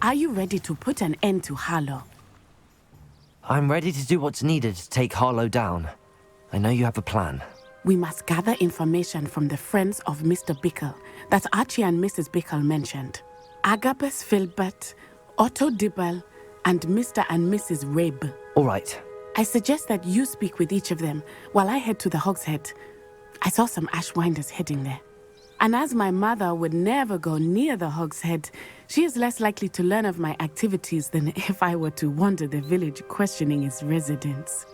Are you ready to put an end to Harlow? I'm ready to do what's needed to take Harlow down. I know you have a plan. We must gather information from the friends of Mr. Bickle that Archie and Mrs. Bickle mentioned. Agabus Filbert, Otto Dibble, and Mr. and Mrs. Rabe. All right. I suggest that you speak with each of them while I head to the Hogshead. I saw some Ashwinders heading there. And as my mother would never go near the Hogshead, she is less likely to learn of my activities than if I were to wander the village questioning its residents.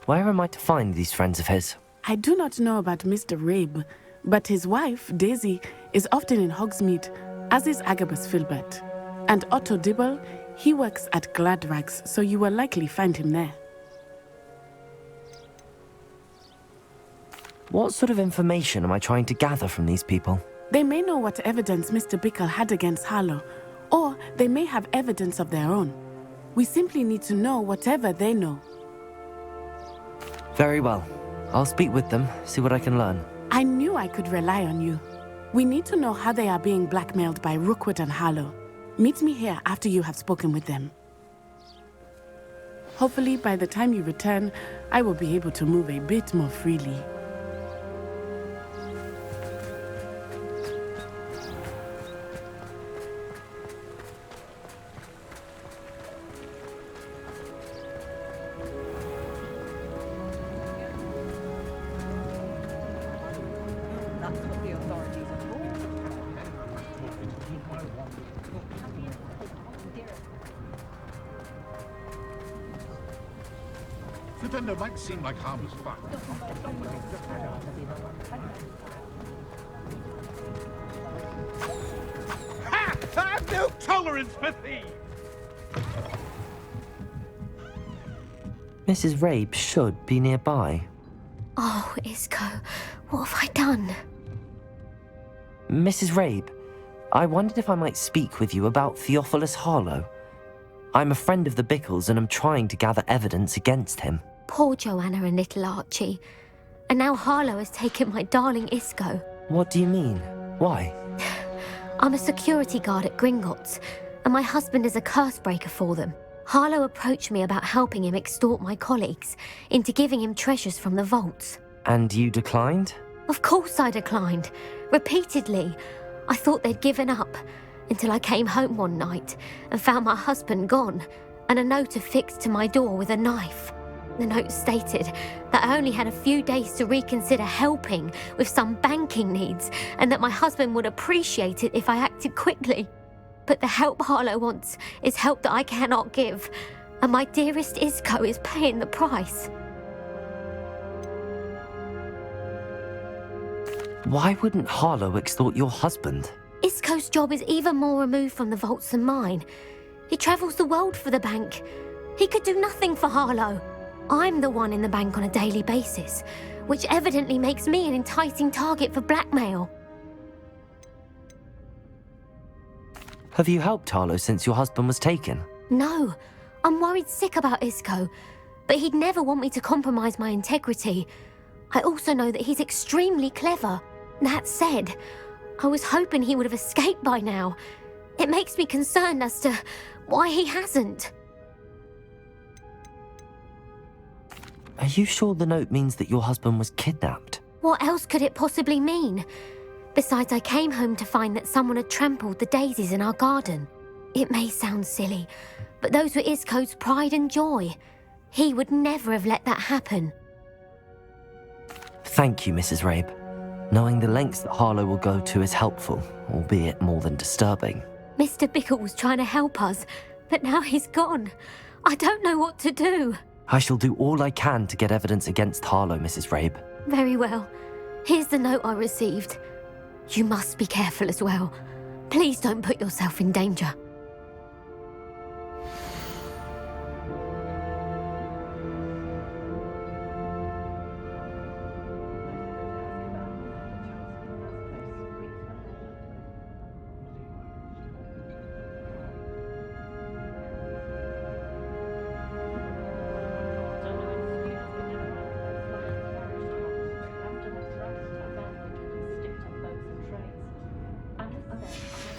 Where am I to find these friends of his? I do not know about Mr. Rabe, but his wife, Daisy, is often in Hogsmeade, as is Agabus Filbert. And Otto Dibble, he works at Gladrags, so you will likely find him there. What sort of information am I trying to gather from these people? They may know what evidence Mr. Bickle had against Harlow, or they may have evidence of their own. We simply need to know whatever they know. Very well. I'll speak with them, see what I can learn. I knew I could rely on you. We need to know how they are being blackmailed by Rookwood and Harlow. Meet me here after you have spoken with them. Hopefully, by the time you return, I will be able to move a bit more freely. Pretender might seem like harmless fun. Ha! I have no tolerance for thieves! Mrs. Rabe should be nearby. Oh, Isco, what have I done? Mrs. Rabe, I wondered if I might speak with you about Theophilus Harlow. I'm a friend of the Bickles and I'm trying to gather evidence against him. Poor Joanna and little Archie. And now Harlow has taken my darling Isco. What do you mean? Why? I'm a security guard at Gringotts, and my husband is a curse breaker for them. Harlow approached me about helping him extort my colleagues into giving him treasures from the vaults. And you declined? Of course I declined. Repeatedly. I thought they'd given up, until I came home one night and found my husband gone, and a note affixed to my door with a knife. The note stated that I only had a few days to reconsider helping with some banking needs, and that my husband would appreciate it if I acted quickly. But the help Harlow wants is help that I cannot give, and my dearest Isco is paying the price. Why wouldn't Harlow extort your husband? Isco's job is even more removed from the vaults than mine. He travels the world for the bank. He could do nothing for Harlow. I'm the one in the bank on a daily basis, which evidently makes me an enticing target for blackmail. Have you helped Harlow since your husband was taken? No, I'm worried sick about Isco, but he'd never want me to compromise my integrity. I also know that he's extremely clever. That said, I was hoping he would have escaped by now. It makes me concerned as to why he hasn't. Are you sure the note means that your husband was kidnapped? What else could it possibly mean? Besides, I came home to find that someone had trampled the daisies in our garden. It may sound silly, but those were Isco's pride and joy. He would never have let that happen. Thank you, Mrs. Rabe. Knowing the lengths that Harlow will go to is helpful, albeit more than disturbing. Mr. Bickle was trying to help us, but now he's gone. I don't know what to do. I shall do all I can to get evidence against Harlow, Mrs. Rabe. Very well. Here's the note I received. You must be careful as well. Please don't put yourself in danger.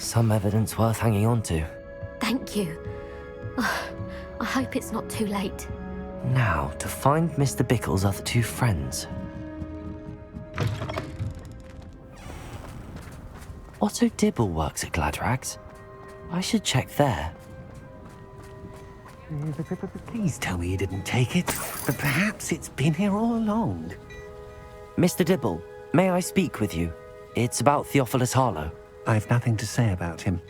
Some evidence worth hanging on to. Thank you. I hope it's not too late. Now, to find Mr. Bickle's other two friends. Otto Dibble works at Gladrags. I should check there. Please tell me you didn't take it, but perhaps it's been here all along. Mr. Dibble, may I speak with you? It's about Theophilus Harlow. I've nothing to say about him.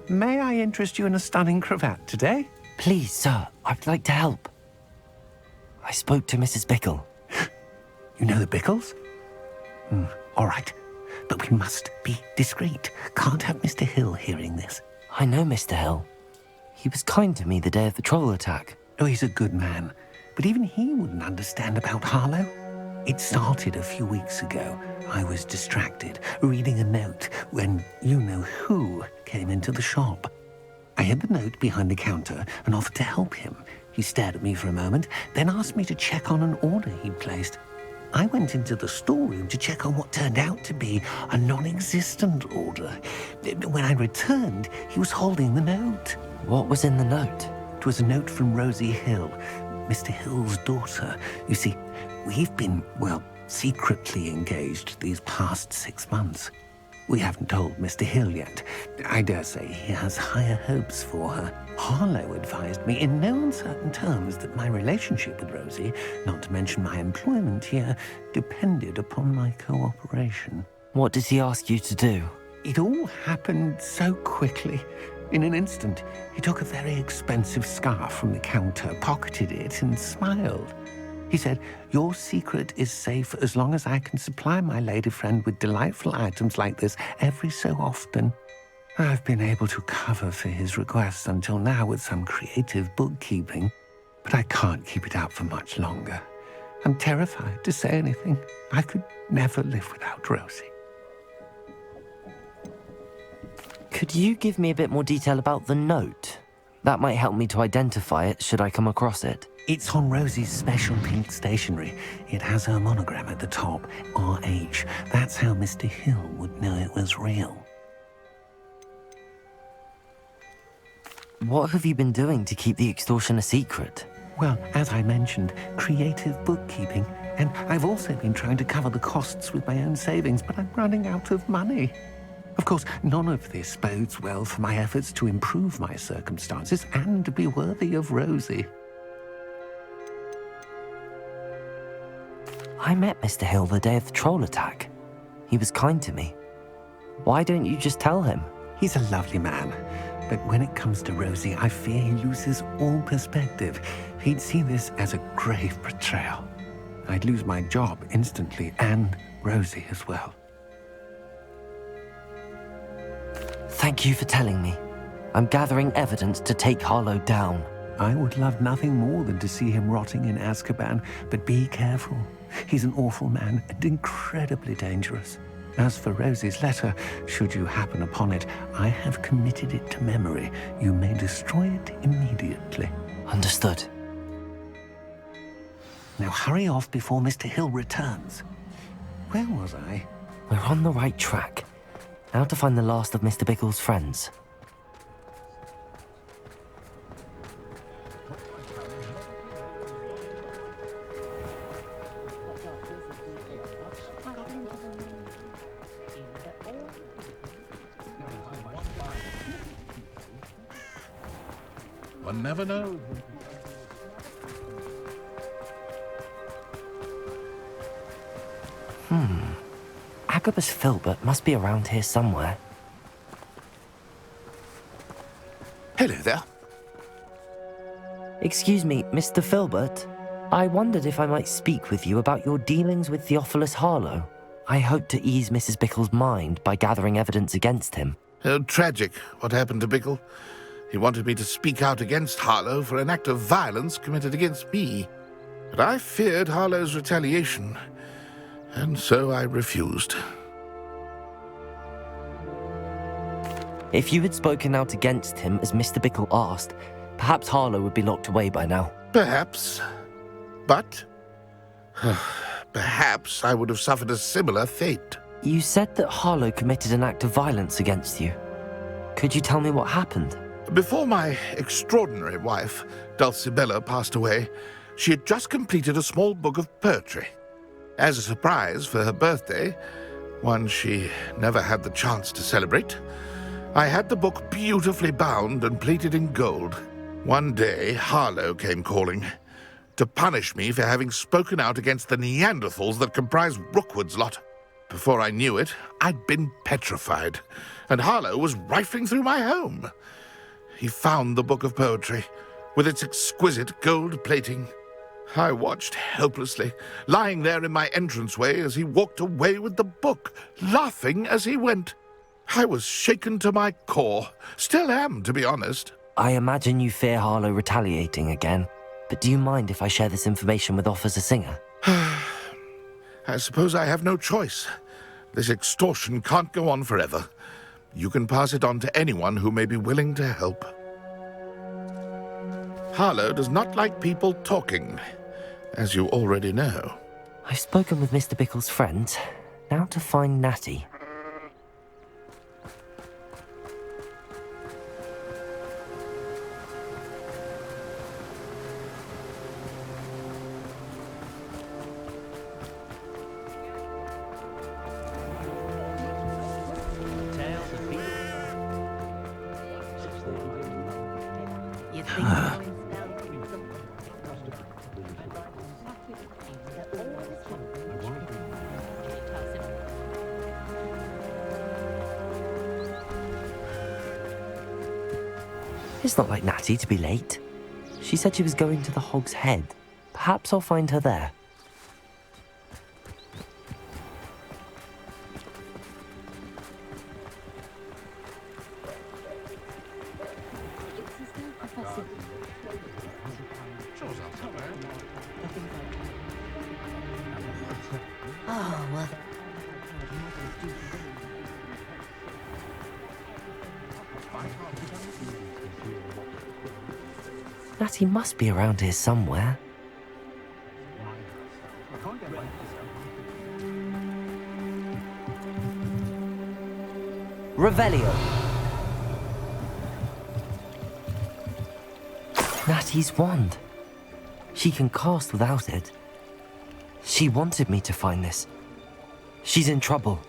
May I interest you in a stunning cravat today? Please, sir, I'd like to help. I spoke to Mrs. Bickle. You know the Bickles? All right, but we must be discreet. Can't have Mr. Hill hearing this. I know Mr. Hill. He was kind to me the day of the troll attack. Oh, he's a good man, but even he wouldn't understand about Harlow. It started a few weeks ago. I was distracted, reading a note, when you-know-who came into the shop. I hid the note behind the counter and offered to help him. He stared at me for a moment, then asked me to check on an order he'd placed. I went into the storeroom to check on what turned out to be a non-existent order. When I returned, he was holding the note. What was in the note? It was a note from Rosie Hill, Mr. Hill's daughter. You see, we've been, secretly engaged these past 6 months. We haven't told Mr. Hill yet. I dare say he has higher hopes for her. Harlow advised me in no uncertain terms that my relationship with Rosie, not to mention my employment here, depended upon my cooperation. What does he ask you to do? It all happened so quickly. In an instant, he took a very expensive scarf from the counter, pocketed it, and smiled. He said, "Your secret is safe as long as I can supply my lady friend with delightful items like this every so often." I've been able to cover for his requests until now with some creative bookkeeping, but I can't keep it up for much longer. I'm terrified to say anything. I could never live without Rosie. Could you give me a bit more detail about the note? That might help me to identify it should I come across it. It's on Rosie's special pink stationery. It has her monogram at the top, RH. That's how Mr. Hill would know it was real. What have you been doing to keep the extortion a secret? Well, as I mentioned, creative bookkeeping. And I've also been trying to cover the costs with my own savings, but I'm running out of money. Of course, none of this bodes well for my efforts to improve my circumstances and to be worthy of Rosie. I met Mr. Hill the day of the troll attack. He was kind to me. Why don't you just tell him? He's a lovely man, but when it comes to Rosie, I fear he loses all perspective. He'd see this as a grave betrayal. I'd lose my job instantly, and Rosie as well. Thank you for telling me. I'm gathering evidence to take Harlow down. I would love nothing more than to see him rotting in Azkaban, but be careful. He's an awful man and incredibly dangerous. As for Rosie's letter, should you happen upon it, I have committed it to memory. You may destroy it immediately. Understood. Now hurry off before Mr. Hill returns. Where was I? We're on the right track. Now to find the last of Mr. Bickle's friends. One never knows. Agabus Filbert must be around here somewhere. Hello there. Excuse me, Mr. Filbert. I wondered if I might speak with you about your dealings with Theophilus Harlow. I hope to ease Mrs. Bickle's mind by gathering evidence against him. Oh, tragic what happened to Bickle. He wanted me to speak out against Harlow for an act of violence committed against me. But I feared Harlow's retaliation, and so I refused. If you had spoken out against him as Mr. Bickle asked, perhaps Harlow would be locked away by now. Perhaps. But perhaps I would have suffered a similar fate. You said that Harlow committed an act of violence against you. Could you tell me what happened? Before my extraordinary wife, Dulcibella, passed away, she had just completed a small book of poetry. As a surprise for her birthday, one she never had the chance to celebrate, I had the book beautifully bound and plated in gold. One day, Harlow came calling to punish me for having spoken out against the Neanderthals that comprise Rookwood's lot. Before I knew it, I'd been petrified, and Harlow was rifling through my home. He found the book of poetry, with its exquisite gold plating. I watched helplessly, lying there in my entranceway as he walked away with the book, laughing as he went. I was shaken to my core. Still am, to be honest. I imagine you fear Harlow retaliating again, but do you mind if I share this information with Officer Singer? I suppose I have no choice. This extortion can't go on forever. You can pass it on to anyone who may be willing to help. Harlow does not like people talking, as you already know. I've spoken with Mr. Bickle's friends. Now to find Natty. It's not like Natty to be late. She said she was going to the Hog's Head. Perhaps I'll find her there. Natty must be around here somewhere. Revelio. Natty's wand. She can cast without it. She wanted me to find this. She's in trouble.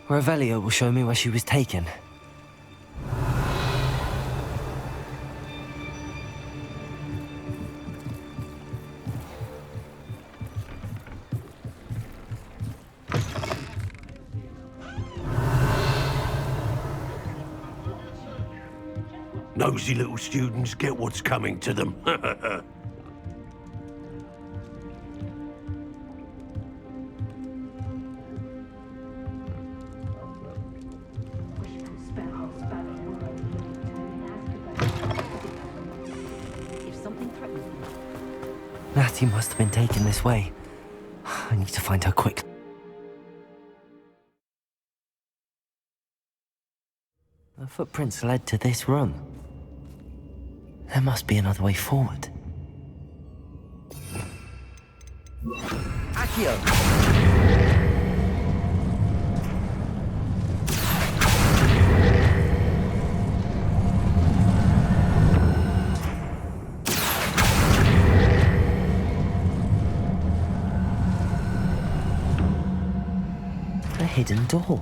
Revelio will show me where she was taken. Nosy little students get what's coming to them. Natty must have been taken this way. I need to find her quick. The footprints led to this room. There must be another way forward. Accio! A hidden door.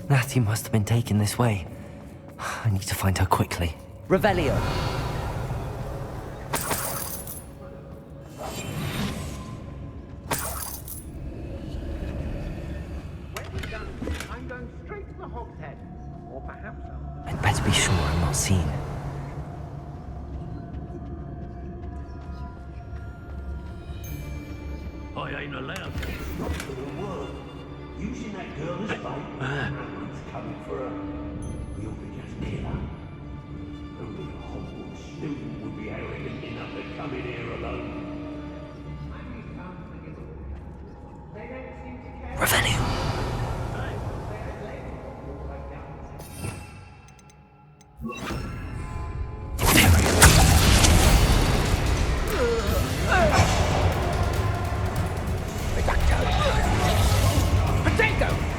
Natty must have been taken this way. I need to find her quickly. Revelio! I'm going straight to the Hog's Head. Or perhaps I'd better be sure I'm not seen. I ain't allowed to. Not for the world. Using that girl as bait. It's coming for her. We ought to just kill her. Only a Hogwarts student would be arrogant enough to come in here alone. Revelio! Potato!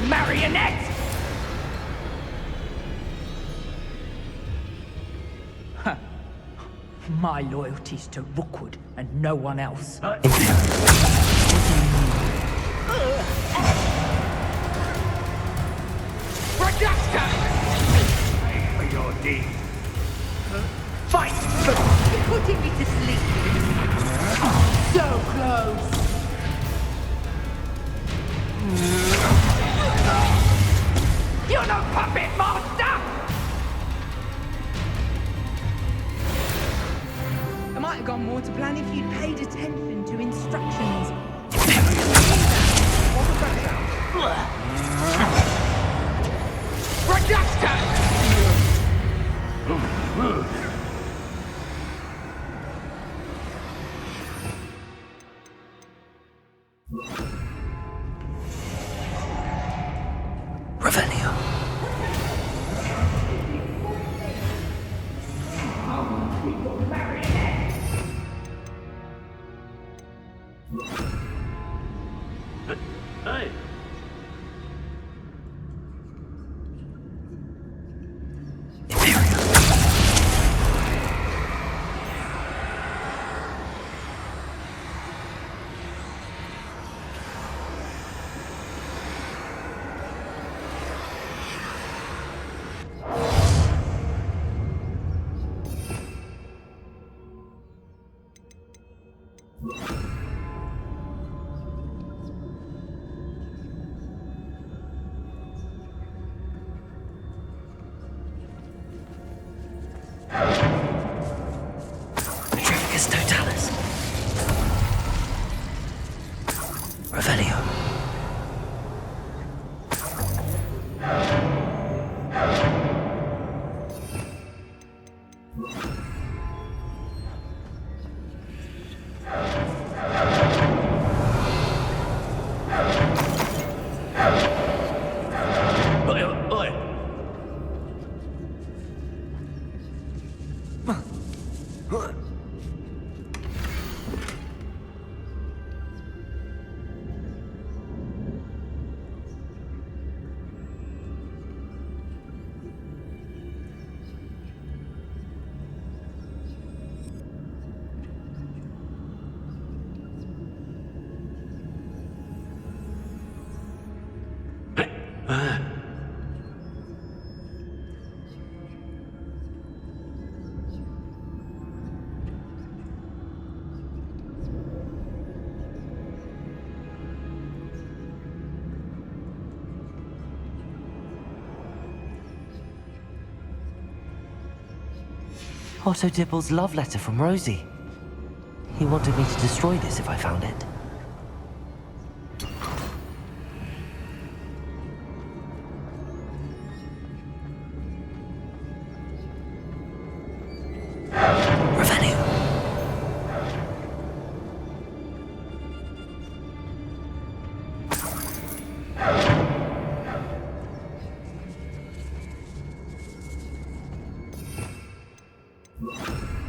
marionette! Huh. My loyalty's to Rookwood and no one else. Pay for your deed. Fight for putting me to sleep. So close. You're no puppet master! I might have gone more to plan if you'd paid attention to instructions. What was that Revelio. Hey! Trafficus Totalis. Revelio. Oi! Otto Dibble's love letter from Rosie. He wanted me to destroy this if I found it. Revenue.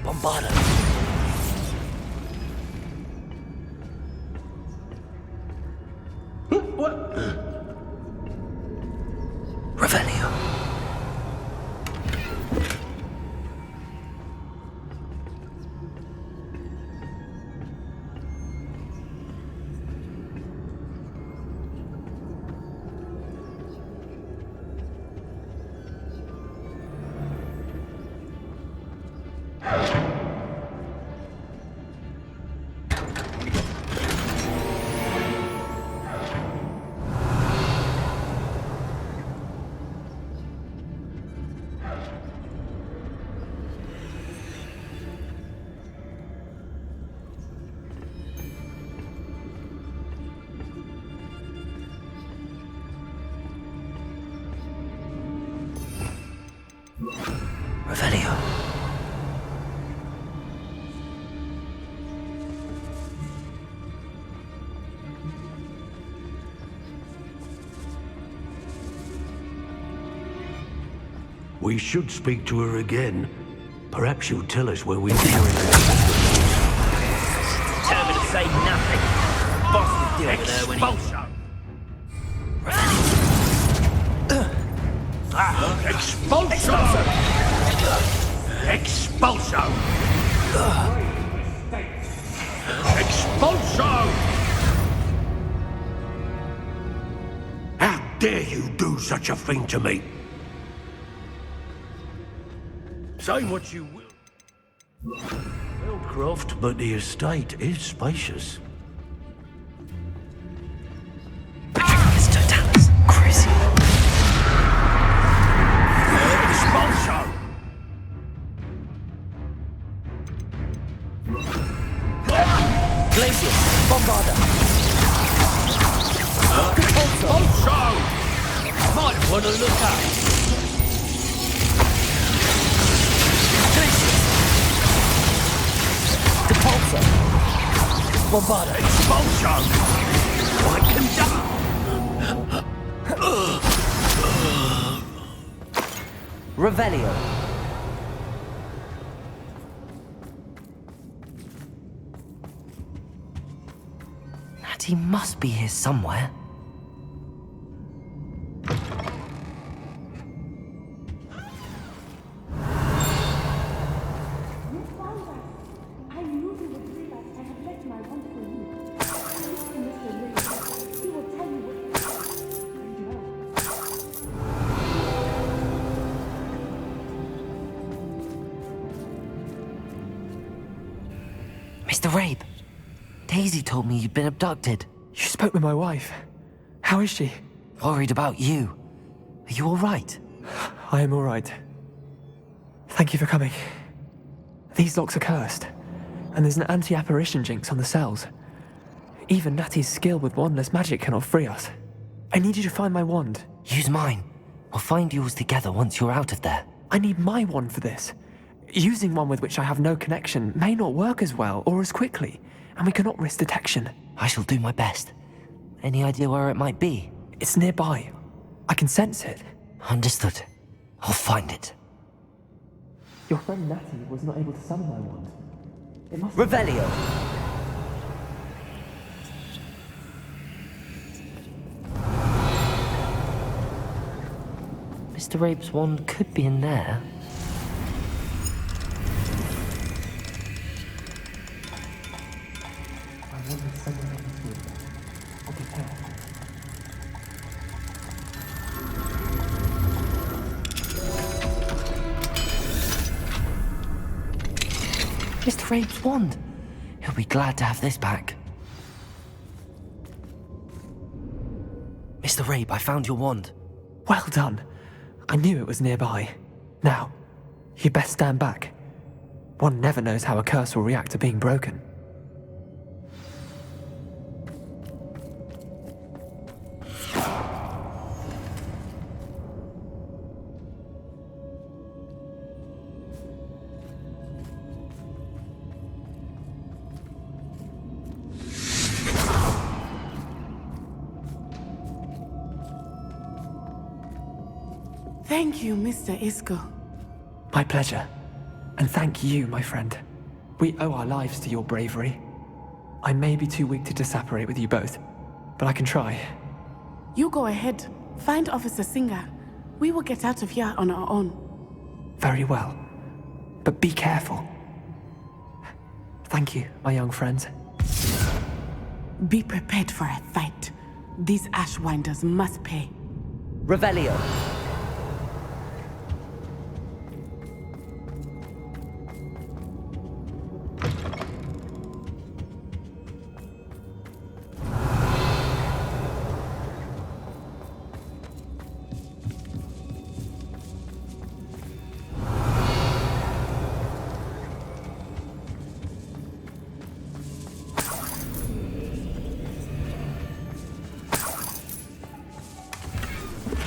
Bombarda. What? Revelio. Revelio. We should speak to her again. Perhaps she'll tell us where we can. Tell me to say nothing. Boss will deal with her when he... Revelio. Expulso! Expulso! Expulso! How dare you do such a thing to me? Say what you will. Wildcroft, but the estate is spacious. Expulso! Glacius, Bombarda. Expulso! Might want to look up. Glacius. Depulso. Bombarda. Expulso! I conduct. Revelio. He must be here somewhere. I knew you would bring us and have left my wand for you. Speak to Mr. Lily. He will tell you Mr. Rabe, Daisy told me you'd been abducted. You spoke with my wife. How is she? Worried about you. Are you all right? I am all right. Thank you for coming. These locks are cursed, and there's an anti-apparition jinx on the cells. Even Natty's skill with wandless magic cannot free us. I need you to find my wand. Use mine. We'll find yours together once you're out of there. I need my wand for this. Using one with which I have no connection may not work as well or as quickly, and we cannot risk detection. I shall do my best. Any idea where it might be? It's nearby. I can sense it. Understood. I'll find it. Your friend Natty was not able to summon my wand. It must Revelio! Mr. Rabe's wand could be in there. Mr. Rabe's wand. He'll be glad to have this back. Mr. Rabe, I found your wand. Well done. I knew it was nearby. Now, you best stand back. One never knows how a curse will react to being broken. Thank you, Mr. Isco. My pleasure. And thank you, my friend. We owe our lives to your bravery. I may be too weak to disapparate with you both, but I can try. You go ahead. Find Officer Singer. We will get out of here on our own. Very well. But be careful. Thank you, my young friends. Be prepared for a fight. These Ashwinders must pay. Revelio.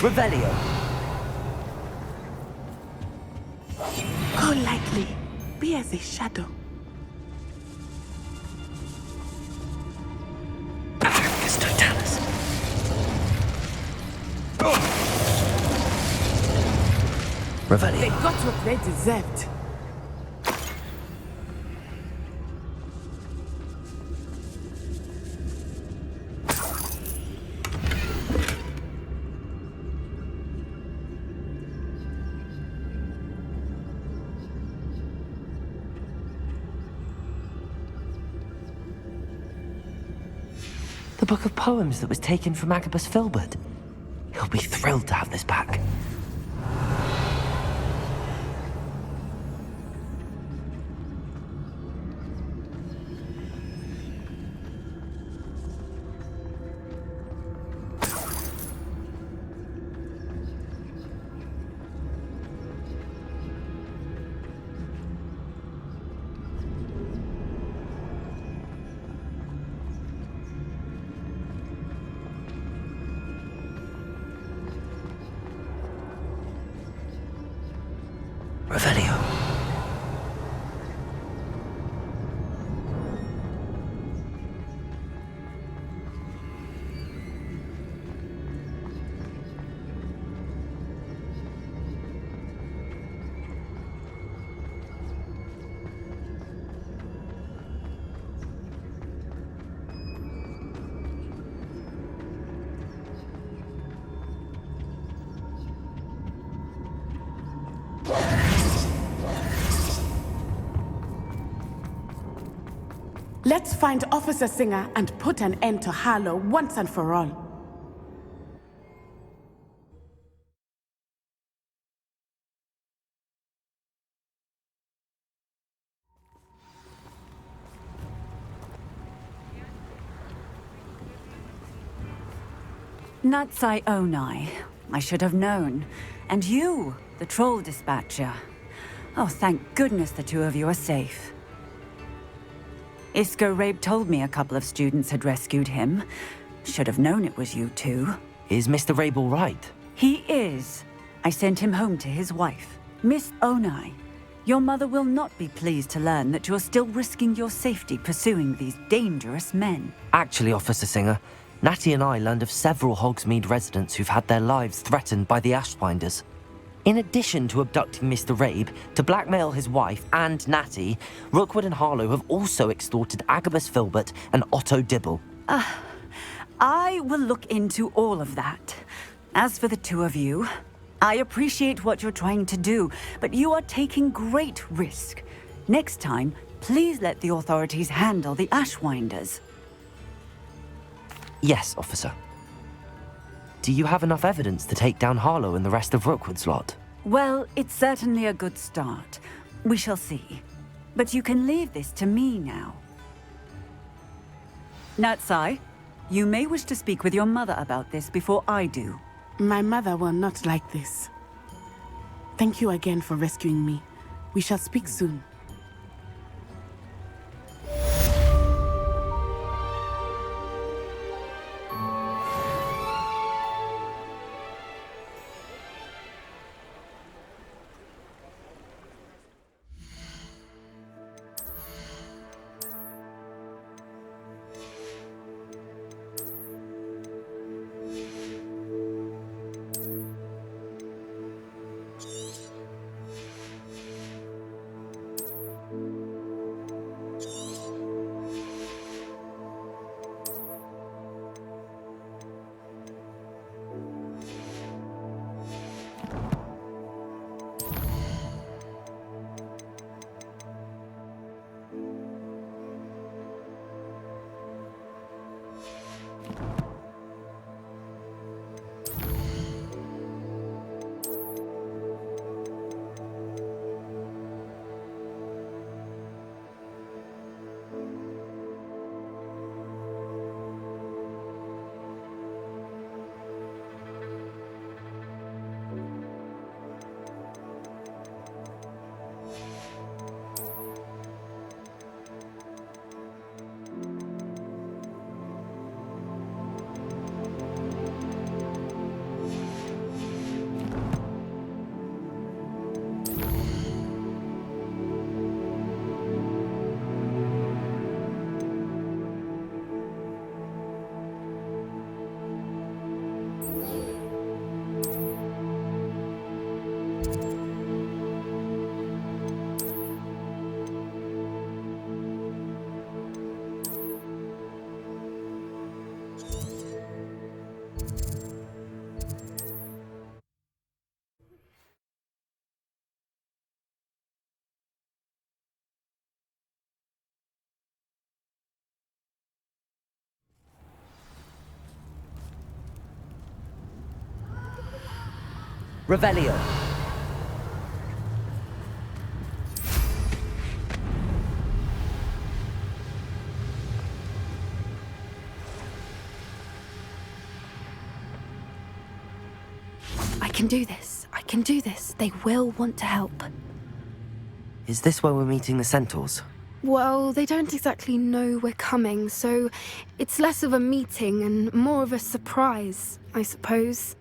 Revelio. Go lightly. Be as a shadow. Agaricus totalis. Revelio. They got what they deserved. The book of poems that was taken from Agabus Filbert. He'll be thrilled to have this back. Revelio. Let's find Officer Singer and put an end to Harlow once and for all. Natsai Onai. I should have known. And you, the troll dispatcher. Oh, thank goodness the two of you are safe. Isco Rabe told me a couple of students had rescued him. Should have known it was you two. Is Mr. Rabe all right? He is. I sent him home to his wife. Miss Onai, your mother will not be pleased to learn that you're still risking your safety pursuing these dangerous men. Actually, Officer Singer, Natty and I learned of several Hogsmeade residents who've had their lives threatened by the Ashwinders. In addition to abducting Mr. Rabe to blackmail his wife and Natty, Rookwood and Harlow have also extorted Agabus Filbert and Otto Dibble. I will look into all of that. As for the two of you, I appreciate what you're trying to do, but you are taking great risk. Next time, please let the authorities handle the Ashwinders. Yes, officer. Do you have enough evidence to take down Harlow and the rest of Rookwood's lot? Well, it's certainly a good start. We shall see. But you can leave this to me now. Natsai, you may wish to speak with your mother about this before I do. My mother will not like this. Thank you again for rescuing me. We shall speak soon. Revelio. I can do this. I can do this. They will want to help. Is this where we're meeting the centaurs? Well, they don't exactly know we're coming, so it's less of a meeting and more of a surprise, I suppose.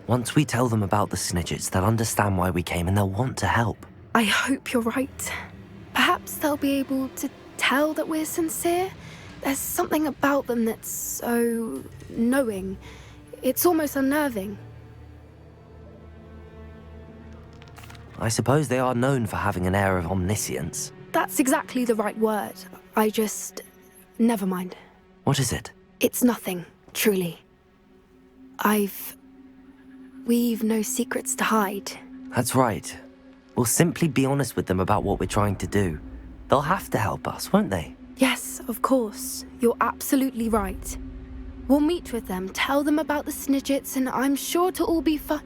Once we tell them about the Snidgets, they'll understand why we came and they'll want to help. I hope you're right. Perhaps they'll be able to tell that we're sincere. There's something about them that's so knowing. It's almost unnerving. I suppose they are known for having an air of omniscience. That's exactly the right word. Never mind. What is it? It's nothing, truly. We've no secrets to hide. That's right. We'll simply be honest with them about what we're trying to do. They'll have to help us, won't they? Yes, of course. You're absolutely right. We'll meet with them, tell them about the Snidgets, and I'm sure it'll all be fun.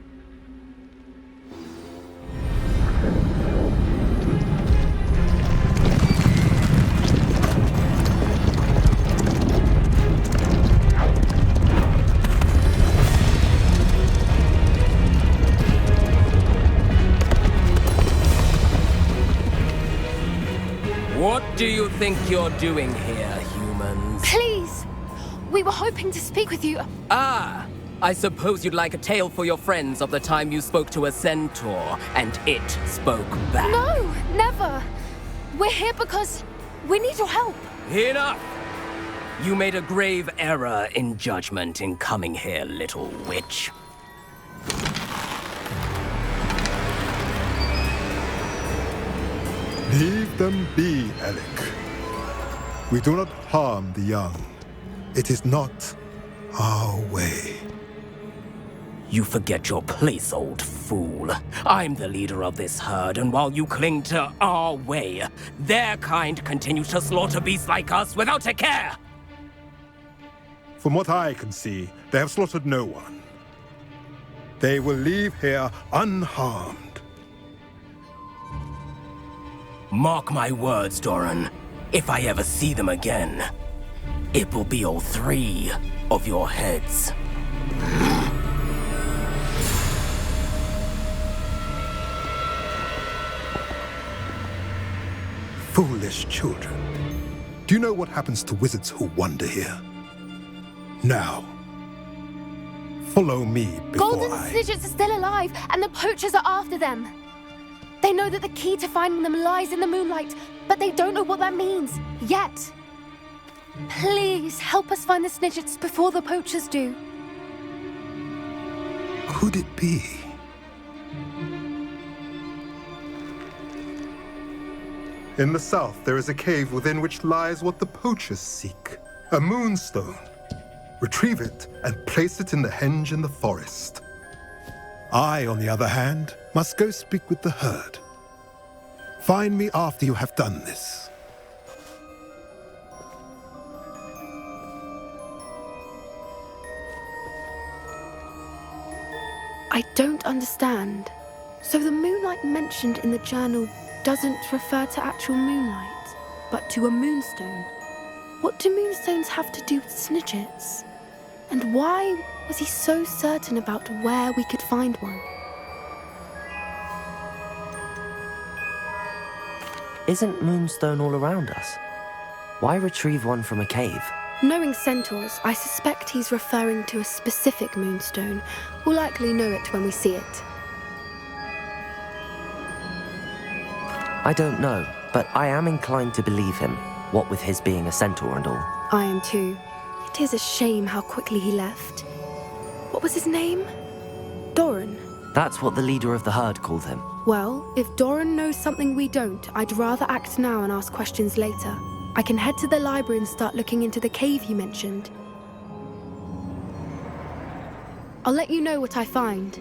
What do you think you're doing here, humans? Please! We were hoping to speak with you. Ah! I suppose you'd like a tale for your friends of the time you spoke to a centaur, and it spoke back. No! Never! We're here because we need your help. Enough! You made a grave error in judgment in coming here, little witch. Leave them be, Alec. We do not harm the young. It is not our way. You forget your place, old fool. I'm the leader of this herd, and while you cling to our way, their kind continue to slaughter beasts like us without a care! From what I can see, they have slaughtered no one. They will leave here unharmed. Mark my words, Doran. If I ever see them again, it will be all 3 of your heads. Foolish children. Do you know what happens to wizards who wander here? Now, follow me before Golden Snidgets are still alive, and the poachers are after them. They know that the key to finding them lies in the moonlight, but they don't know what that means, yet. Please, help us find the Snidgets before the poachers do. Could it be? In the south, there is a cave within which lies what the poachers seek. A moonstone. Retrieve it and place it in the henge in the forest. I, on the other hand, must go speak with the herd. Find me after you have done this. I don't understand. So the moonlight mentioned in the journal doesn't refer to actual moonlight, but to a moonstone. What do moonstones have to do with Snidgets? And why was he so certain about where we could find one? Isn't Moonstone all around us? Why retrieve one from a cave? Knowing centaurs, I suspect he's referring to a specific moonstone. We'll likely know it when we see it. I don't know, but I am inclined to believe him, what with his being a centaur and all. I am too. It is a shame how quickly he left. What was his name? Doran. That's what the leader of the herd called him. Well, if Doran knows something we don't, I'd rather act now and ask questions later. I can head to the library and start looking into the cave you mentioned. I'll let you know what I find.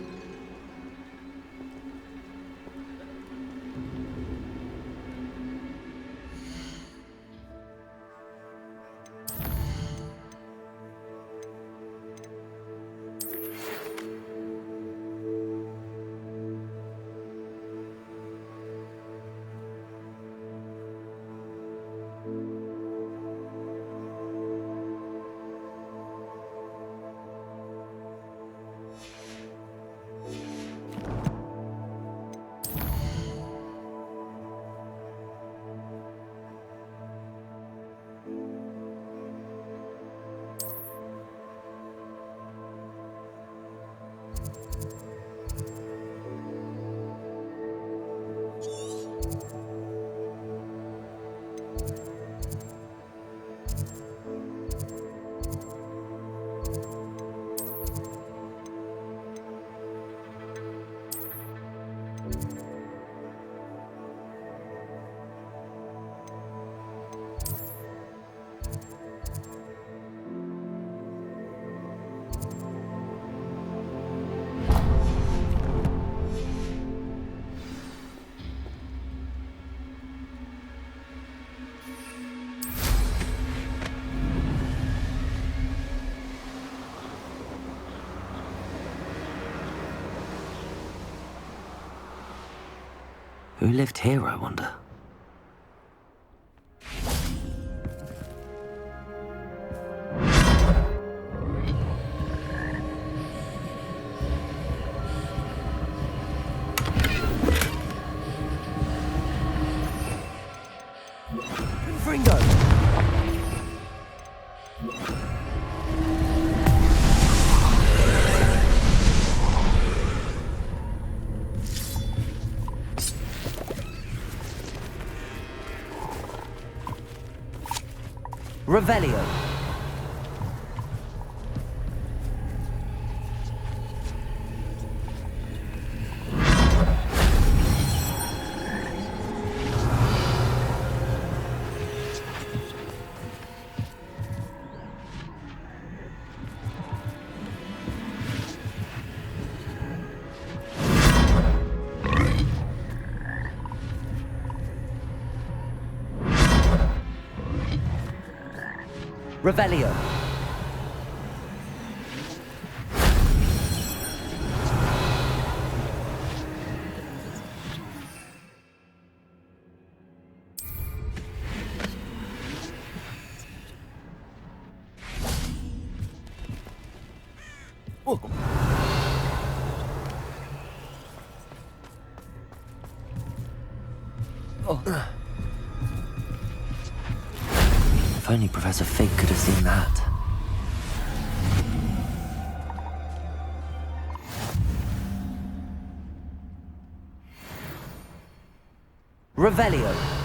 Who lived here, I wonder? Confringo! Revelio. Revelio. If only Professor Fig could have seen that. Revelio.